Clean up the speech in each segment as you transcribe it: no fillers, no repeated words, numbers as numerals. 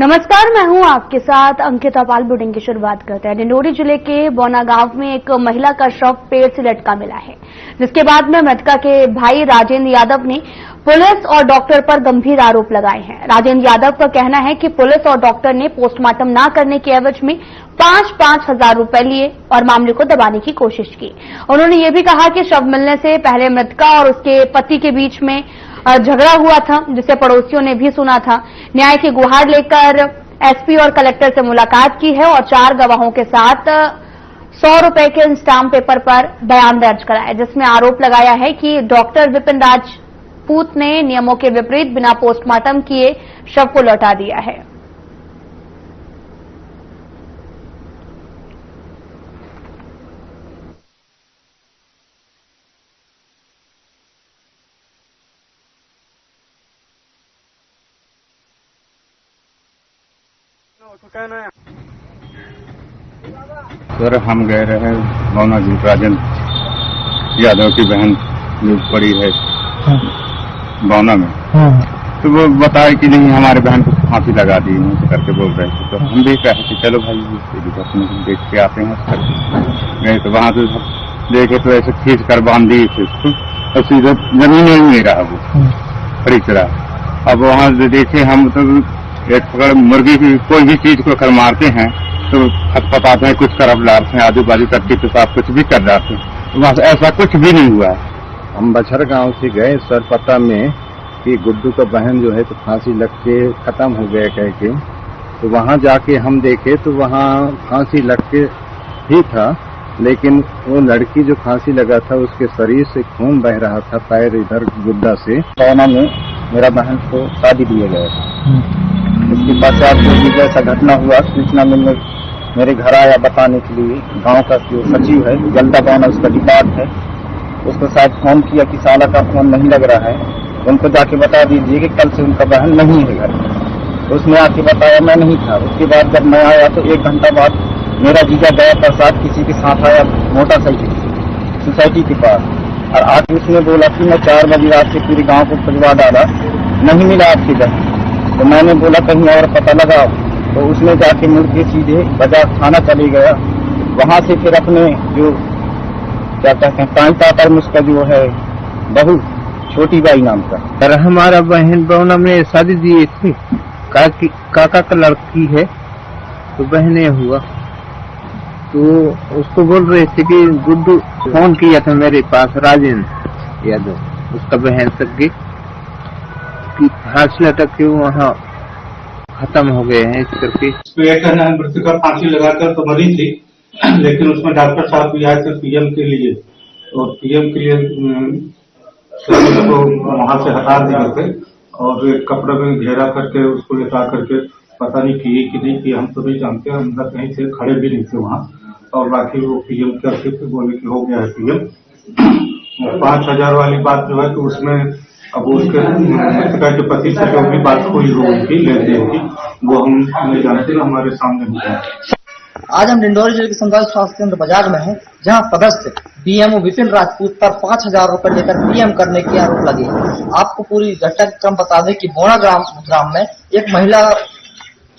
नमस्कार, मैं हूं आपके साथ अंकिता पाल। बुलेटिन की शुरुआत करते हैं। डिंडोरी जिले के बौना गांव में एक महिला का शव पेड़ से लटका मिला है, जिसके बाद में मृतका के भाई राजेंद्र यादव ने पुलिस और डॉक्टर पर गंभीर आरोप लगाए हैं। राजेंद्र यादव का कहना है कि पुलिस और डॉक्टर ने पोस्टमार्टम न करने के एवज में 5-5 हजार रुपए लिए और मामले को दबाने की कोशिश की। उन्होंने ये भी कहा कि शव मिलने से पहले मृतका और उसके पति के बीच में झगड़ा हुआ था, जिसे पड़ोसियों ने भी सुना था। न्याय की गुहार लेकर एसपी और कलेक्टर से मुलाकात की है और 4 गवाहों के साथ 100 रुपए के स्टाम्प पेपर पर बयान दर्ज कराया, जिसमें आरोप लगाया है कि डॉक्टर विपिन राजपूत ने नियमों के विपरीत बिना पोस्टमार्टम किए शव को लौटा दिया है। सर, हम गए रहे बौना जी, राजेंद्र यादव की बहन जो पड़ी है बौना में, तो वो बताए कि नहीं हमारे बहन को फांसी लगा दी करके बोल रहे थे। तो हम भी कहे कि चलो भाई देख के आते हैं। गए तो वहां से देखे तो ऐसे खींच कर बांध दी थी उसको और सीधे जमीन में नहीं रहा वो खड़ी तरह। अब वहां से देखे हम तो एक पकड़ मुर्गी की कोई भी चीज को अगर मारते हैं तो खटपटाते हैं, कुछ तरफ लाते हैं, आजू बाजू टट्टी पेशाब कुछ भी कर जाते हैं। तो वहां से ऐसा कुछ भी नहीं हुआ। हम बछर गांव से गए सर पता में कि गुड्डू का बहन जो है तो फांसी लग के खत्म हो गया कह के, तो वहां जाके हम देखे तो वहां फांसी लग के ही था, लेकिन वो लड़की जो फांसी लगा था उसके शरीर से खून बह रहा था, पैर इधर गुड्डा से। बौना में मेरा बहन को शादी दिए गए। इसके पश्चात जो भी जैसा घटना हुआ सूचना मिलने मेरे घर आया बताने के लिए गांव का जो सचिव है, जल्दा बौना उसका डिपार्ट है, उसको शायद फोन किया कि साला का फोन नहीं लग रहा है, उनको जाके बता दीजिए कि कल से उनका बहन नहीं है घर। तो उसने आके बताया मैं नहीं था। उसके बाद जब मैं आया तो 1 घंटा बाद मेरा जीजा गया प्रसाद किसी के साथ आया मोटरसाइकिल सोसाइटी के पास, और आके उसने बोला कि मैं 4 बजे रात से पूरे गाँव को खुजवा डाला, नहीं मिला आपकी बहन। तो मैंने बोला कहीं और पता लगाओ। तो उसने जाके मुड़ के सीधे बाजार थाना चले गया। वहां से फिर अपने जो क्या कहते हैं कांता पर उसका जो है बहू छोटी बाई नाम का, सर हमारा बहन बौना में शादी दिए थे, काका का लड़की है, तो बहने हुआ तो उसको बोल रहे थे कि गुड्डू फोन किया था मेरे पास राजेंद्र यादव उसका बहन तक की फांसी लटक के वहाँ खत्म हो गए हैं। इस करके यह कहना है मृतका फांसी लगाकर तो मरी थी, लेकिन उसमें डॉक्टर साहब भी आए थे पीएम के लिए, और पीएम के लिए को वहां से हटा दिए थे और एक कपड़े में घेरा करके उसको लेटा करके पता नहीं किए कि नहीं किए हम तो नहीं जानते, अंदर कहीं थे, खड़े भी नहीं थे वहाँ। और बाकी वो पीएम करके बोले कि हो गया है पीएम। 5,000 वाली बात जो है तो उसमें अब उसके मृतका के पति से जो भी बात हुई होगी लेन देन की, वो हम नहीं जानते, हमारे सामने नहीं है। आज हम डिंडोरी जिले के सामुदायिक स्वास्थ्य केंद्र बाजार में हैं, जहां सदस्य बीएमओ विपिन राजपूत पर 5,000 रुपए लेकर पीएम करने के आरोप लगे हैं। आपको पूरी घटना का क्रम बता दें कि बौना ग्राम में एक महिला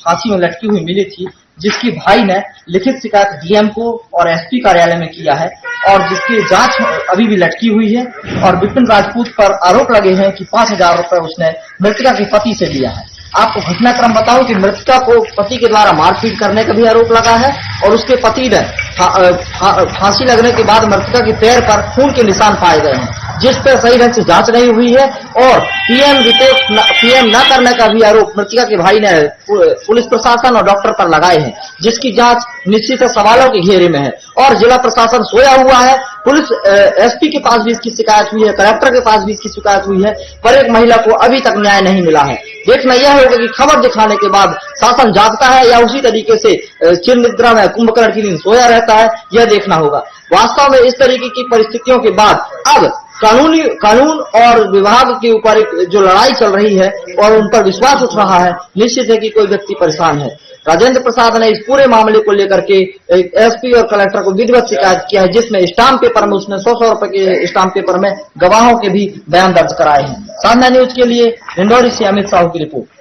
फांसी में लटकी हुई मिली थी, जिसकी भाई ने लिखित शिकायत डीएम को और एसपी कार्यालय में किया है और जिसकी जांच अभी भी लटकी हुई है। और विपिन राजपूत पर आरोप लगे हैं कि 5,000 रुपए उसने मृतका के पति से लिया है। आपको घटनाक्रम बताऊं कि मृतका को पति के द्वारा मारपीट करने का भी आरोप लगा है और उसके पति ने फांसी लगने के बाद मृतका के पैर पर खून के निशान पाए गए हैं, जिस पर सही ढंग से जांच नहीं हुई है। और पीएम न करने का भी आरोप मृतका के भाई ने पुलिस प्रशासन और डॉक्टर पर लगाए हैं, जिसकी जांच निश्चित सवालों के घेरे में है। और जिला प्रशासन सोया हुआ है। पुलिस एसपी के पास भी इसकी शिकायत हुई है, कलेक्टर के पास भी इसकी शिकायत हुई है, पर एक महिला को अभी तक न्याय नहीं मिला है। देखना यह होगा कि खबर दिखाने के बाद शासन जागता है या उसी तरीके से चिर निद्रा में कुंभकर्ण की नींद सोया रहता है, यह देखना होगा। वास्तव में इस तरीके की परिस्थितियों के बाद अब कानून और विभाग के ऊपर जो लड़ाई चल रही है और उन पर विश्वास उठ रहा है, निश्चित है कि कोई व्यक्ति परेशान है। राजेंद्र प्रसाद ने इस पूरे मामले को लेकर के एसपी और कलेक्टर को विधिवत शिकायत किया है, जिसमें स्टाम्प पेपर में उसने 100 रुपए के स्टाम्प पेपर में गवाहों के भी बयान दर्ज कराए हैं। साधना न्यूज के लिए डिंडोरी से अमित साहू की रिपोर्ट।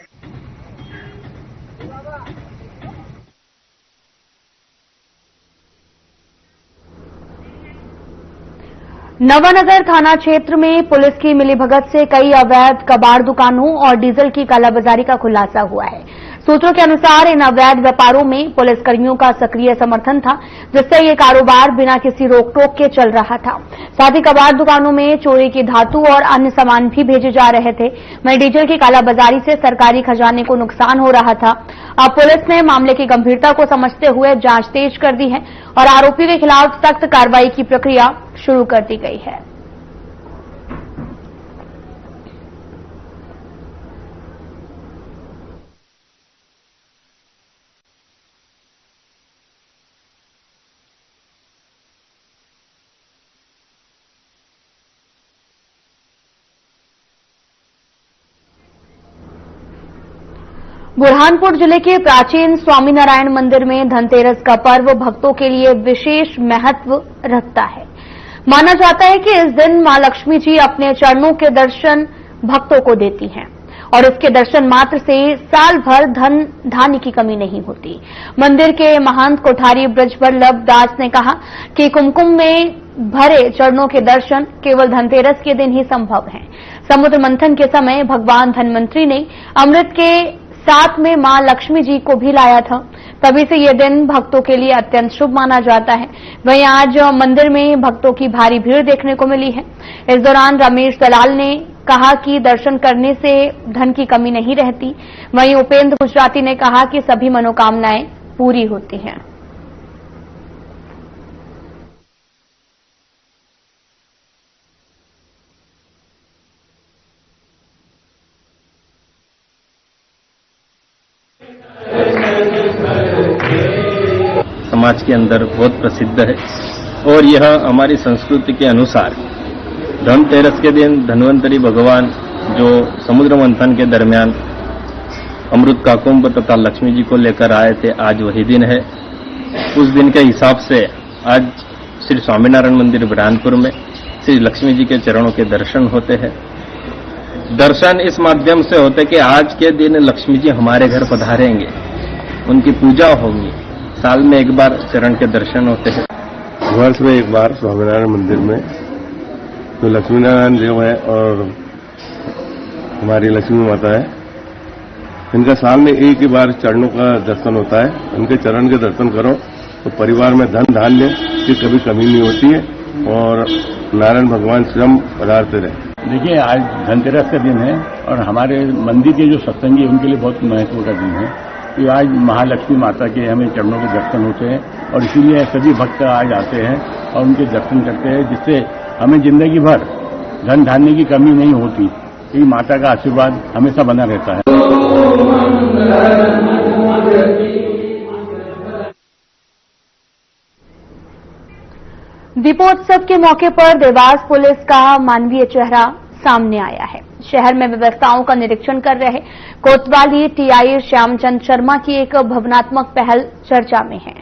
नवानगर थाना क्षेत्र में पुलिस की मिलीभगत से कई अवैध कबाड़ दुकानों और डीजल की कालाबाजारी का खुलासा हुआ है। सूत्रों के अनुसार इन अवैध व्यापारों में पुलिसकर्मियों का सक्रिय समर्थन था, जिससे ये कारोबार बिना किसी रोक टोक के चल रहा था। साथ ही कबाड़ दुकानों में चोरी की धातु और अन्य सामान भी भेजे जा रहे थे। वहीं डीजल की कालाबाजारी से सरकारी खजाने को नुकसान हो रहा था। अब पुलिस ने मामले की गंभीरता को समझते हुए जांच तेज कर दी है और आरोपियों के खिलाफ सख्त कार्रवाई की प्रक्रिया शुरू कर दी गई है। बुरहानपुर जिले के प्राचीन स्वामीनारायण मंदिर में धनतेरस का पर्व भक्तों के लिए विशेष महत्व रखता है। माना जाता है कि इस दिन मां लक्ष्मी जी अपने चरणों के दर्शन भक्तों को देती हैं और इसके दर्शन मात्र से साल भर धन धान्य की कमी नहीं होती। मंदिर के महंत कोठारी ब्रजवल्लभ दास ने कहा कि कुमकुम में भरे चरणों के दर्शन केवल धनतेरस के दिन ही संभव हैं। समुद्र मंथन के समय भगवान धन्वंतरी ने अमृत के साथ में मां लक्ष्मी जी को भी लाया था, तभी से ये दिन भक्तों के लिए अत्यंत शुभ माना जाता है। वहीं आज मंदिर में भक्तों की भारी भीड़ देखने को मिली है। इस दौरान रमेश दलाल ने कहा कि दर्शन करने से धन की कमी नहीं रहती। वहीं उपेंद्र गुजराती ने कहा कि सभी मनोकामनाएं पूरी होती हैं। समाज के अंदर बहुत प्रसिद्ध है और यह हमारी संस्कृति के अनुसार धनतेरस के दिन धन्वंतरी भगवान जो समुद्र मंथन के दरमियान अमृत का कुंभ तथा लक्ष्मी जी को लेकर आए थे, आज वही दिन है। उस दिन के हिसाब से आज श्री स्वामीनारायण मंदिर बुरहानपुर में श्री लक्ष्मी जी के चरणों के दर्शन होते हैं। दर्शन इस माध्यम से होते कि आज के दिन लक्ष्मी जी हमारे घर पधारेंगे, उनकी पूजा होगी। साल में एक बार चरण के दर्शन होते हैं। वर्ष में एक बार स्वामीनारायण मंदिर में जो लक्ष्मी नारायण देव है और हमारी लक्ष्मी माता है, इनका साल में एक ही बार चरणों का दर्शन होता है। उनके चरण के दर्शन करो तो परिवार में धन धान्य की कभी कमी नहीं होती है और नारायण भगवान स्वयं पधारते रहे। देखिए, आज धनतेरस का दिन है और हमारे मंदिर के जो सत्संगी उनके लिए बहुत महत्व का दिन है कि आज महालक्ष्मी माता के हमें चरणों के दर्शन होते हैं और इसीलिए सभी भक्त आज आते हैं और उनके दर्शन करते हैं, जिससे हमें जिंदगी भर धन धान्य की कमी नहीं होती। ये माता का आशीर्वाद हमेशा बना रहता है। दीपोत्सव के मौके पर देवास पुलिस का मानवीय चेहरा सामने आया है। शहर में व्यवस्थाओं का निरीक्षण कर रहे कोतवाली टीआई श्यामचंद शर्मा की एक भावनात्मक पहल चर्चा में है।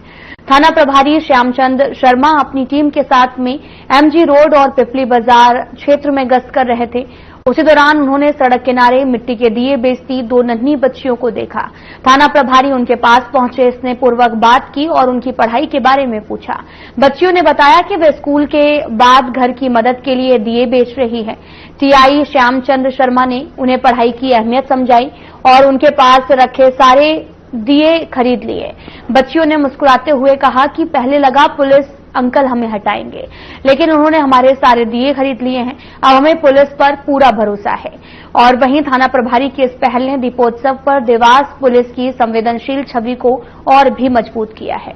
थाना प्रभारी श्यामचंद शर्मा अपनी टीम के साथ में एमजी रोड और पिपली बाजार क्षेत्र में गश्त कर रहे थे। उसी दौरान उन्होंने सड़क किनारे मिट्टी के दिए बेचती दो नन्ही बच्चियों को देखा। थाना प्रभारी उनके पास पहुंचे, स्नेहपूर्वक बात की और उनकी पढ़ाई के बारे में पूछा। बच्चियों ने बताया कि वे स्कूल के बाद घर की मदद के लिए दिए बेच रही है। टीआई श्यामचंद शर्मा ने उन्हें पढ़ाई की अहमियत समझाई और उनके पास रखे सारे दिए खरीद लिए। बच्चियों ने मुस्कुराते हुए कहा कि पहले लगा पुलिस अंकल हमें हटाएंगे, लेकिन उन्होंने हमारे सारे दिए खरीद लिए हैं। अब हमें पुलिस पर पूरा भरोसा है। और वहीं थाना प्रभारी की इस पहल ने दीपोत्सव पर देवास पुलिस की संवेदनशील छवि को और भी मजबूत किया है।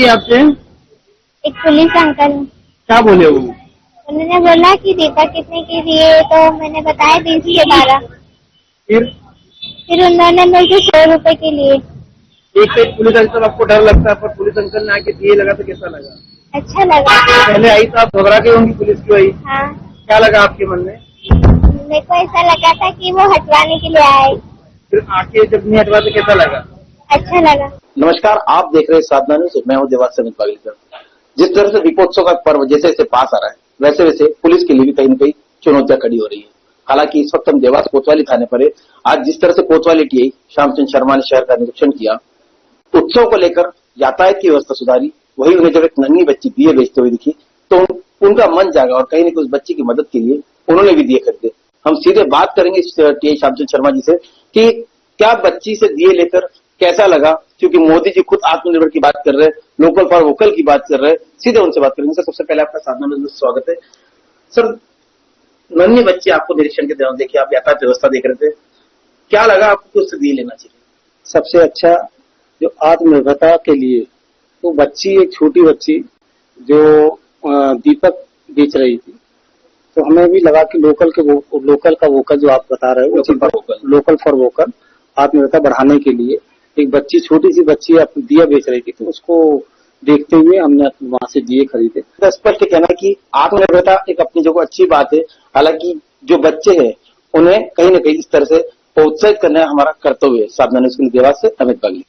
आपसे एक पुलिस अंकल क्या बोले वो? उन्होंने बोला कि दीपक कितने के दिए, तो मैंने बताया 20 के 12। फिर उन्होंने मुझे 100 रुपए के लिए। एक पुलिस अंकल आपको डर लगता है, पर पुलिस अंकल ने आके दिए लगा तो कैसा लगा? अच्छा लगा। पहले आई तो आप घबरा गई होंगी, पुलिस क्यों आई? हाँ। क्या लगा आपके मन में? मेरे को ऐसा लगा था कि वो हटवाने के लिए आए। फिर आके जब नहीं हटवा तो कैसा लगा? अच्छा लगा। नमस्कार, आप देख रहे हैं साधना न्यूज। मैं हूं देवास से अमित पागलकर। जिस तरह से दीपोत्सव का पर्व जैसे जैसे पास आ रहा है, वैसे वैसे पुलिस के लिए भी कहीं न कहीं चुनौतियां खड़ी हो रही है। हालांकि इस वक्त हम देवास कोतवाली थाने पर है। आज जिस तरह से कोतवाली टीआई श्यामचंद शर्मा ने शहर का निरीक्षण किया, उत्सव को लेकर यातायात की व्यवस्था सुधारी, वही उन्हें जब एक नन्ही बच्ची दिए बेचते हुए दिखी तो उनका मन जागा और कहीं न कहीं उस बच्ची की मदद के लिए उन्होंने भी दिए खरीदे। हम सीधे बात करेंगे टी श्यामचंद शर्मा जी से कि क्या बच्ची से दिए लेकर कैसा लगा, क्योंकि मोदी जी खुद आत्मनिर्भर की बात कर रहे हैं, लोकल फॉर वोकल की बात कर रहे हैं। सीधे उनसे बात करेंगे। सर, सबसे पहले आपका साधना में स्वागत है। सर, नन्ही बच्ची आपको निरीक्षण के दौरान देखिए, आप यातायात व्यवस्था देख रहे थे, क्या लगा आपको उससे दिए लेना चाहिए? सबसे अच्छा जो आत्मनिर्भरता के लिए तो बच्ची, एक छोटी बच्ची जो दीपक बेच रही थी, तो हमें भी लगा कि लोकल का वोकल जो आप बता रहे हो, लोकल फॉर वोकल आत्मनिर्भरता बढ़ाने के लिए एक बच्ची, छोटी सी बच्ची दिया बेच रही थी, तो उसको देखते हुए हमने वहां से दिए खरीदे। तो स्पष्ट कहना है कि आत्मनिर्भरता एक अपनी जगह अच्छी बात है, हालांकि जो बच्चे हैं उन्हें कहीं न कहीं इस तरह से प्रोत्साहित करना हमारा कर्तव्य है। साधना न्यूज़ के लिए देवास से अमित बागली।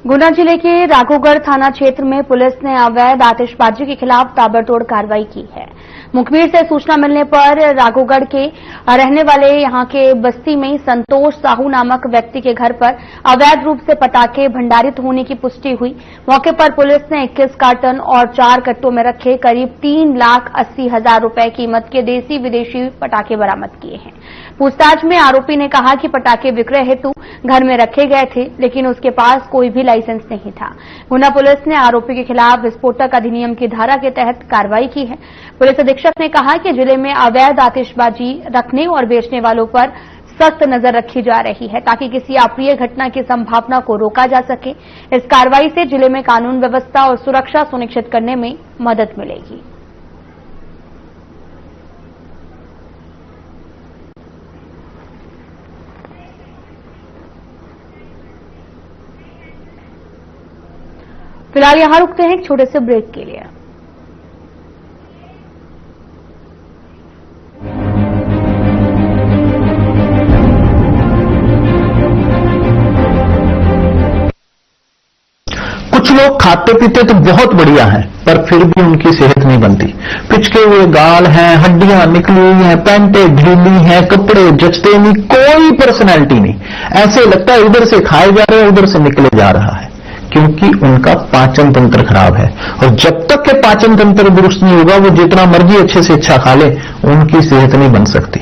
गुना जिले के राघोगढ़ थाना क्षेत्र में पुलिस ने अवैध आतिशबाजी के खिलाफ ताबड़तोड़ कार्रवाई की है। मुखबिर से सूचना मिलने पर राघोगढ़ के रहने वाले यहां के बस्ती में संतोष साहू नामक व्यक्ति के घर पर अवैध रूप से पटाखे भंडारित होने की पुष्टि हुई। मौके पर पुलिस ने 21 कार्टन और 4 कट्टों में रखे करीब 3,80,000 रुपए कीमत के देसी विदेशी पटाखे बरामद किए हैं। पूछताछ में आरोपी ने कहा कि पटाखे विक्रय हेतु घर में रखे गए थे, लेकिन उसके पास कोई भी लाइसेंस नहीं था। गुना पुलिस ने आरोपी के खिलाफ विस्फोटक अधिनियम की धारा के तहत कार्रवाई की है। पुलिस अधीक्षक ने कहा कि जिले में अवैध आतिशबाजी रखने और बेचने वालों पर सख्त नजर रखी जा रही है ताकि किसी अप्रिय घटना की संभावना को रोका जा सके। इस कार्रवाई से जिले में कानून व्यवस्था और सुरक्षा सुनिश्चित करने में मदद मिलेगी। फिलहाल यहां रुकते हैं एक छोटे से ब्रेक के लिए। कुछ लोग खाते पीते तो बहुत बढ़िया हैं, पर फिर भी उनकी सेहत नहीं बनती। पिचके हुए गाल हैं, हड्डियां निकली हुई हैं, पैंटें ढीली हैं, कपड़े जचते नहीं, कोई पर्सनैलिटी नहीं। ऐसे लगता है इधर से खाए जा रहे हैं, उधर से निकले जा रहा है, क्योंकि उनका पाचन तंत्र खराब है। और जब तक के पाचन तंत्र दुरुस्त नहीं होगा, वो जितना मर्जी अच्छे से अच्छा खा ले, उनकी सेहत नहीं बन सकती।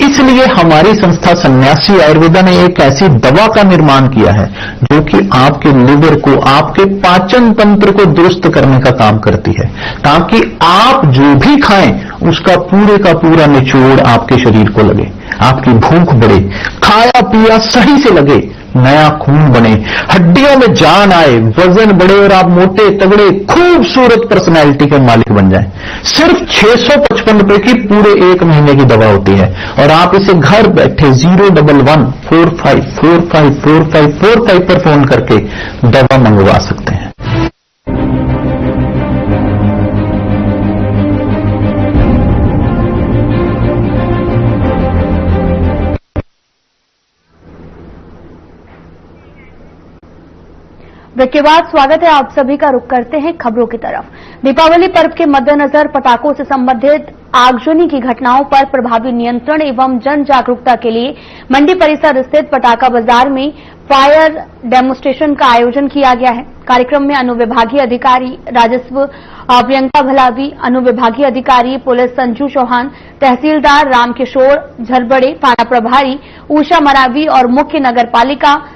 इसलिए हमारी संस्था सन्यासी आयुर्वेदा ने एक ऐसी दवा का निर्माण किया है जो कि आपके लिवर को, आपके पाचन तंत्र को दुरुस्त करने का काम करती है, ताकि आप जो भी खाएं उसका पूरे का पूरा निचोड़ आपके शरीर को लगे, आपकी भूख बढ़े, खाया पिया सही से लगे, नया खून बने, हड्डियों में जान आए, वजन बढ़े और आप मोटे तगड़े खूबसूरत पर्सनैलिटी के मालिक बन जाएं। सिर्फ 655 रुपए की पूरे 1 महीने की दवा होती है और आप इसे घर बैठे 01145454545 पर फोन करके दवा मंगवा सकते हैं। ब्रेक के बाद स्वागत है आप सभी का। रुख करते हैं खबरों की तरफ। दीपावली पर्व के मद्देनजर पटाखों से संबंधित आगजनी की घटनाओं पर प्रभावी नियंत्रण एवं जन जागरूकता के लिए मंडी परिसर स्थित पटाखा बाजार में फायर डेमोन्स्ट्रेशन का आयोजन किया गया है। कार्यक्रम में अनुविभागीय अधिकारी राजस्व प्रियंका भलावी, अनुविभागीय अधिकारी पुलिस संजू चौहान, तहसीलदार रामकिशोर झरबड़े, थाना प्रभारी उषा मरावी और मुख्य नगरपालिका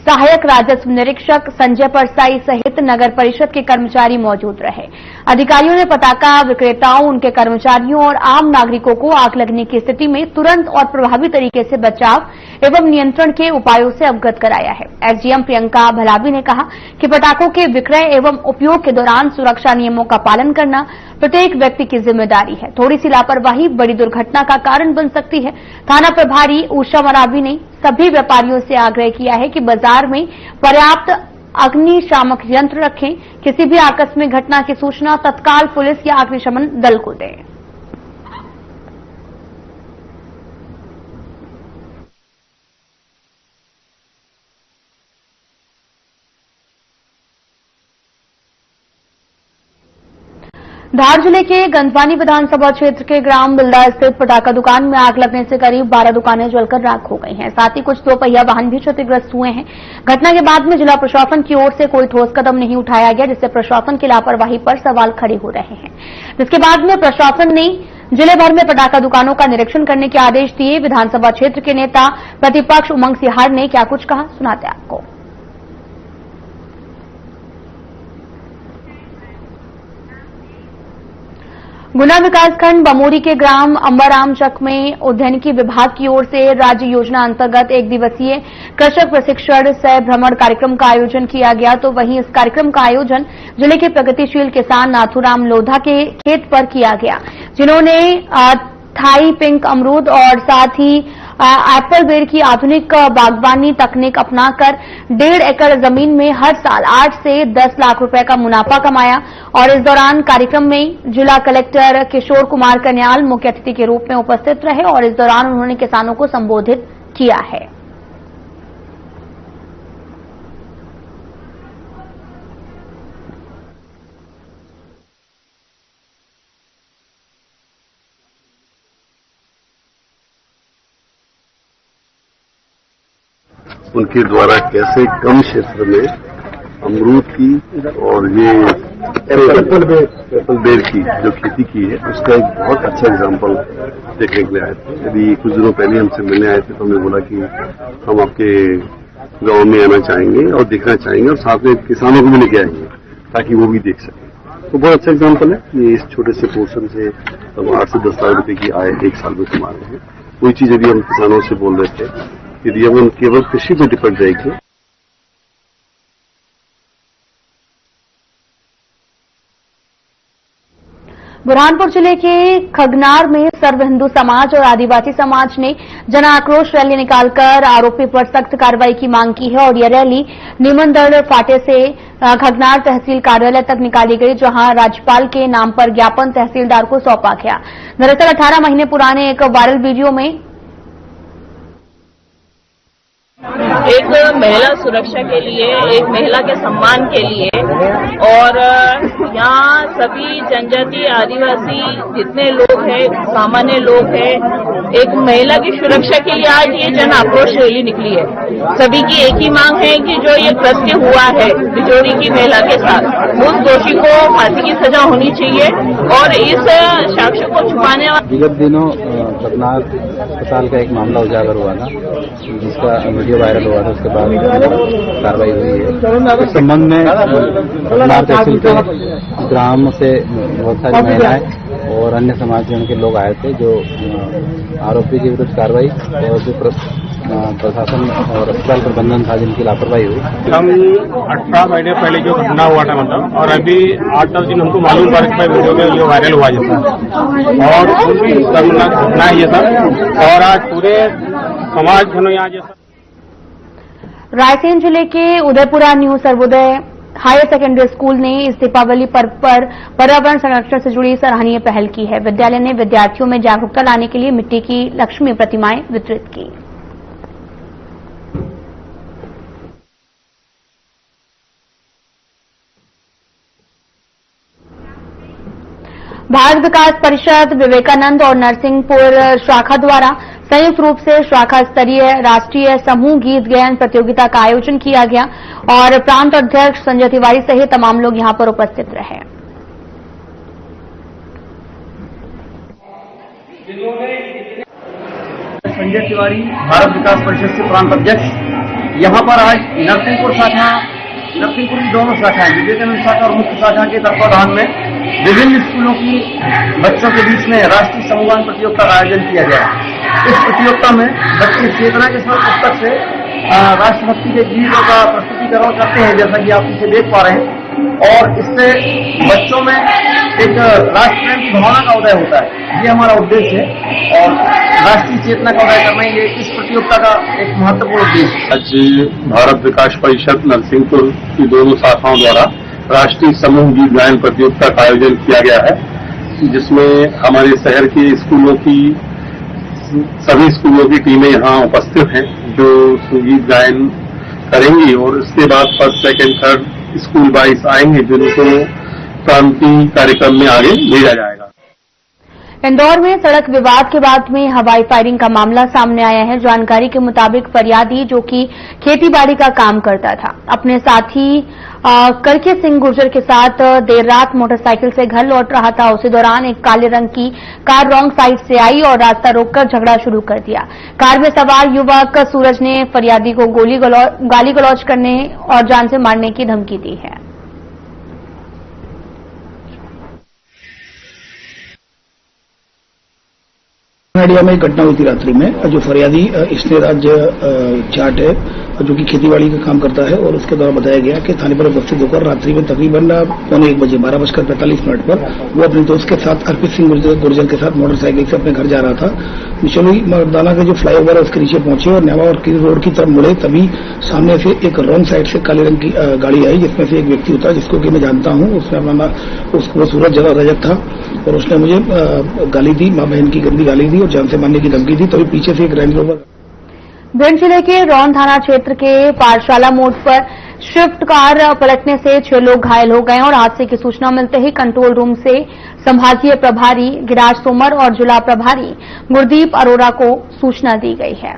सहायक राजस्व निरीक्षक संजय परसाई सहित नगर परिषद के कर्मचारी मौजूद रहे। अधिकारियों ने पटाखा विक्रेताओं, उनके कर्मचारियों और आम नागरिकों को आग लगने की स्थिति में तुरंत और प्रभावी तरीके से बचाव एवं नियंत्रण के उपायों से अवगत कराया है। एसडीएम प्रियंका भलावी ने कहा कि पटाखों के विक्रय एवं उपयोग के दौरान सुरक्षा नियमों का पालन करना प्रत्येक व्यक्ति की जिम्मेदारी है। थोड़ी सी लापरवाही बड़ी दुर्घटना का कारण बन सकती है। थाना प्रभारी उषा मरावी ने सभी व्यापारियों से आग्रह किया है कि बाजार में पर्याप्त अग्निशामक यंत्र रखें। किसी भी आकस्मिक घटना की सूचना तत्काल पुलिस या अग्निशमन दल को दें। धार जिले के गंधवानी विधानसभा क्षेत्र के ग्राम बिल्दा स्थित पटाखा दुकान में आग लगने से करीब 12 दुकानें जलकर राख हो गई हैं। साथ ही कुछ दोपहिया वाहन भी क्षतिग्रस्त हुए हैं। घटना के बाद में जिला प्रशासन की ओर से कोई ठोस कदम नहीं उठाया गया, जिससे प्रशासन की लापरवाही पर सवाल खड़े हो रहे हैं। जिसके बाद में प्रशासन ने जिले भर में पटाखा दुकानों का निरीक्षण करने के आदेश दिए। विधानसभा क्षेत्र के नेता प्रतिपक्ष उमंग सिहार ने क्या कुछ कहा, सुनाते आपको। गुना विकासखंड बमोरी के ग्राम अंबारामचक में उद्यानिकी विभाग की ओर से राज्य योजना अंतर्गत एक दिवसीय कृषक प्रशिक्षण सह भ्रमण कार्यक्रम का आयोजन किया गया। तो वहीं इस कार्यक्रम का आयोजन जिले के प्रगतिशील किसान नाथूराम लोधा के खेत पर किया गया, जिन्होंने थाई पिंक अमरूद और साथ ही एप्पल बेर की आधुनिक बागवानी तकनीक अपनाकर 1.5 एकड़ जमीन में हर साल 8 से 10 लाख रुपए का मुनाफा कमाया। और इस दौरान कार्यक्रम में जिला कलेक्टर किशोर कुमार कन्याल मुख्य अतिथि के रूप में उपस्थित रहे और इस दौरान उन्होंने किसानों को संबोधित किया है। उनके द्वारा कैसे कम क्षेत्र में अमरूद की और ये एप्पल बेर की जो खेती की है, उसका एक बहुत अच्छा एग्जाम्पल देखने के लिए आए थे। यदि कुछ दिनों पहले हमसे मिलने आए थे तो हमने बोला कि हम आपके गांव में आना चाहेंगे और देखना चाहेंगे और साथ में किसानों को भी लेके आएंगे ताकि वो भी देख सकें। तो बहुत अच्छा एग्जाम्पल है। ये इस छोटे से पोर्शन से हम 8 से 10 लाख रुपए की आय एक साल में कमा रहे हैं। कोई चीज यदि हम किसानों से बोल रहे थे, यदि हम केवल कृषि पर डिपेंड रहेंगे। बुरहानपुर जिले के खगनार में सर्व हिंदू समाज और आदिवासी समाज ने जन आक्रोश रैली निकालकर आरोपी पर सख्त कार्रवाई की मांग की है। और यह रैली निमनदड़ फाटे से खगनार तहसील कार्यालय तक निकाली गई, जहां राज्यपाल के नाम पर ज्ञापन तहसीलदार को सौंपा गया। दरअसल 18 महीने पुराने एक वायरल वीडियो में एक महिला सुरक्षा के लिए, एक महिला के सम्मान के लिए और यहाँ सभी जनजाति आदिवासी जितने लोग हैं, सामान्य लोग हैं, एक महिला की सुरक्षा के लिए आज ये जन आक्रोश रैली निकली है। सभी की एक ही मांग है कि जो ये कृत्य हुआ है बिजोरी की महिला के साथ, उस दोषी को फांसी की सजा होनी चाहिए और इस साक्ष्य को छुपाने वाले। विगत दिनों खगनार अस्पताल का एक मामला उजागर हुआ था, जिसका वीडियो वायरल हुआ था, उसके बाद कार्रवाई हुई है। इस संबंध में खगनार तहसील के ग्राम से बहुत सारी महिलाएं और अन्य समाजजन के लोग आए थे, जो आरोपी के विरुद्ध कार्रवाई और जो प्रशासन और अस्पताल प्रबंधन था जिनकी लापरवाही हुई। हम 18 महीने पहले जो घटना हुआ था मतलब, और अभी 8-10 दिन हमको मालूम पड़ा कि वीडियो में ये वायरल हुआ जैसा और उनकी घटना है ये सब, और आज पूरे समाज जनों यहाँ जैसा। रायसेन जिले के Udaipura new Sarvodaya higher secondary school ने इस दीपावली पर्व पर पर्यावरण संरक्षण से जुड़ी सराहनीय पहल की है। विद्यालय ने विद्यार्थियों में जागरूकता लाने के लिए मिट्टी की लक्ष्मी प्रतिमाएं वितरित की। भारत विकास परिषद विवेकानंद और नरसिंहपुर शाखा द्वारा संयुक्त रूप से शाखा स्तरीय राष्ट्रीय समूह गीत गायन प्रतियोगिता का आयोजन किया गया और प्रांत अध्यक्ष संजय तिवारी सहित तमाम लोग यहां पर उपस्थित रहे। संजय तिवारी, भारत विकास परिषद से प्रांत अध्यक्ष। यहां पर आज नरसिंहपुर की दोनों शाखाएं, विवेकानंद शाखा और मुख्य शाखा के तत्वाधान में विभिन्न स्कूलों की बच्चों के बीच में राष्ट्रीय समूहगान प्रतियोगिता का आयोजन किया गया। इस प्रतियोगिता में बच्चे चेतना के साथ पुस्तक से राष्ट्रभक्ति के गीतों का प्रस्तुतिकरण करते हैं, जैसा कि आप इसे देख पा रहे हैं, और इससे बच्चों में एक राष्ट्रप्रेम की भावना का उदय होता है। ये हमारा उद्देश्य है और राष्ट्रीय चेतना का उदय करना ये इस प्रतियोगिता का एक महत्वपूर्ण उद्देश्य है। आज भारत विकास परिषद नरसिंहपुर की दोनों शाखाओं द्वारा राष्ट्रीय समूह गीत गायन प्रतियोगिता का आयोजन किया गया है, जिसमें हमारे शहर के स्कूलों की सभी स्कूलों की टीमें यहाँ उपस्थित हैं, जो गीत गायन करेंगी और इसके बाद first, second, third school wise आएंगे, जिनको क्रांति कार्यक्रम में आगे भेजा जाएगा। इंदौर में सड़क विवाद के बाद में हवाई फायरिंग का मामला सामने आया है। जानकारी के मुताबिक फरियादी, जो कि खेतीबाड़ी का काम करता था, अपने साथी करके सिंह गुर्जर के साथ देर रात मोटरसाइकिल से घर लौट रहा था। उसी दौरान एक काले रंग की कार रॉन्ग साइड से आई और रास्ता रोककर झगड़ा शुरू कर दिया। कार में सवार युवक सूरज ने फरियादी को गाली गलौज करने और जान से मारने की धमकी दी है। नाडिया में एक घटना हुई थी रात्रि में। जो फरियादी इसने राज्य जाट है, जो कि खेतीबाड़ी का काम करता है, और उसके द्वारा बताया गया कि थाने पर उपस्थित होकर रात्रि में तकरीबन 12:45 पर वो अपने दोस्त के साथ अर्पित सिंह गुर्जर के साथ मोटरसाइकिल से अपने घर जा रहा था। मिशोली मर्दाना के जो फ्लाईओवर है उसके नीचे पहुंचे और न्यावा और किरी रोड की तरफ मुड़े, तभी सामने से एक रॉन्ग साइड से काले रंग की गाड़ी आई, जिसमें से एक व्यक्ति उतरा जिसको कि मैं जानता हूं। उसने अपना उसको सूरज जरा रजत था और उसने मुझे गाली दी, मां बहन की गंदी गाली दी और जान से मारने की धमकी दी। तभी पीछे से एक रेंज रोवर। भिंड जिले के रौन थाना क्षेत्र के पाठशाला मोड़ पर स्विफ्ट कार पलटने से 6 लोग घायल हो गए और हादसे की सूचना मिलते ही कंट्रोल रूम से संभागीय प्रभारी गिराज तोमर और जिला प्रभारी गुरदीप अरोड़ा को सूचना दी गई है।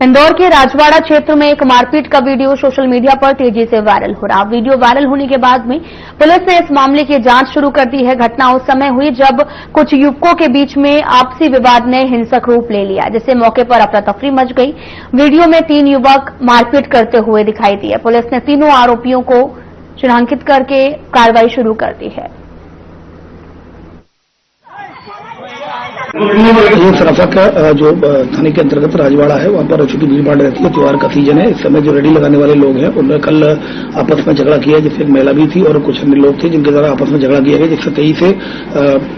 इंदौर के राजवाड़ा क्षेत्र में एक मारपीट का वीडियो सोशल मीडिया पर तेजी से वायरल हो रहा। वीडियो वायरल होने के बाद में पुलिस ने इस मामले की जांच शुरू कर दी है। घटना उस समय हुई जब कुछ युवकों के बीच में आपसी विवाद ने हिंसक रूप ले लिया, जिससे मौके पर अफरा तफरी मच गई। वीडियो में 3 युवक मारपीट करते हुए दिखाई दिए। पुलिस ने तीनों आरोपियों को चिन्हांकित करके कार्रवाई शुरू कर दी है। ये सराफा का जो थाने के अंतर्गत राजवाड़ा है, वहां पर चूंकि भीड़ भाड़ रहती है, त्योहार का सीजन है। इस समय जो रेडी लगाने वाले लोग हैं उन्होंने कल आपस में झगड़ा किया, जिससे एक महिला भी थी और कुछ अन्य लोग थे जिनके द्वारा आपस में झगड़ा किया गया, जिससे 23 से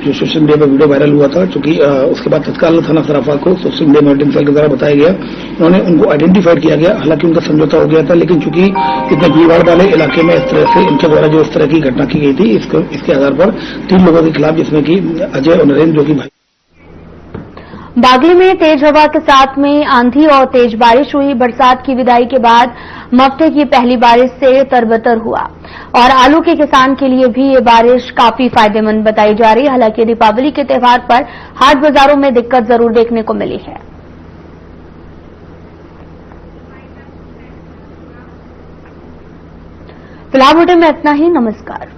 जो सोशल मीडिया पर वीडियो वायरल हुआ था। चूंकि उसके बाद तत्काल थाना सराफा को सोशल मीडिया मॉनिटरिंग सेल के द्वारा बताया गया, उन्होंने उनको आइडेंटिफाइड किया गया। हालांकि उनका समझौता हो गया था, लेकिन चूंकि इतने भीड़ भाड़ वाले इलाके में इस तरह से इनके द्वारा जो इस तरह की घटना की गई थी, इसके आधार पर 3 लोगों के खिलाफ, जिसमें कि अजय और नरेंद्र, जो कि भाई। बागली में तेज हवा के साथ में आंधी और तेज बारिश हुई। बरसात की विदाई के बाद हफ्ते की पहली बारिश से तरबतर हुआ और आलू के किसान के लिए भी ये बारिश काफी फायदेमंद बताई जा रही है। हालांकि दीपावली के त्योहार पर हाट बाजारों में दिक्कत जरूर देखने को मिली है। फिलहाल बुलेटिन में इतना ही। नमस्कार।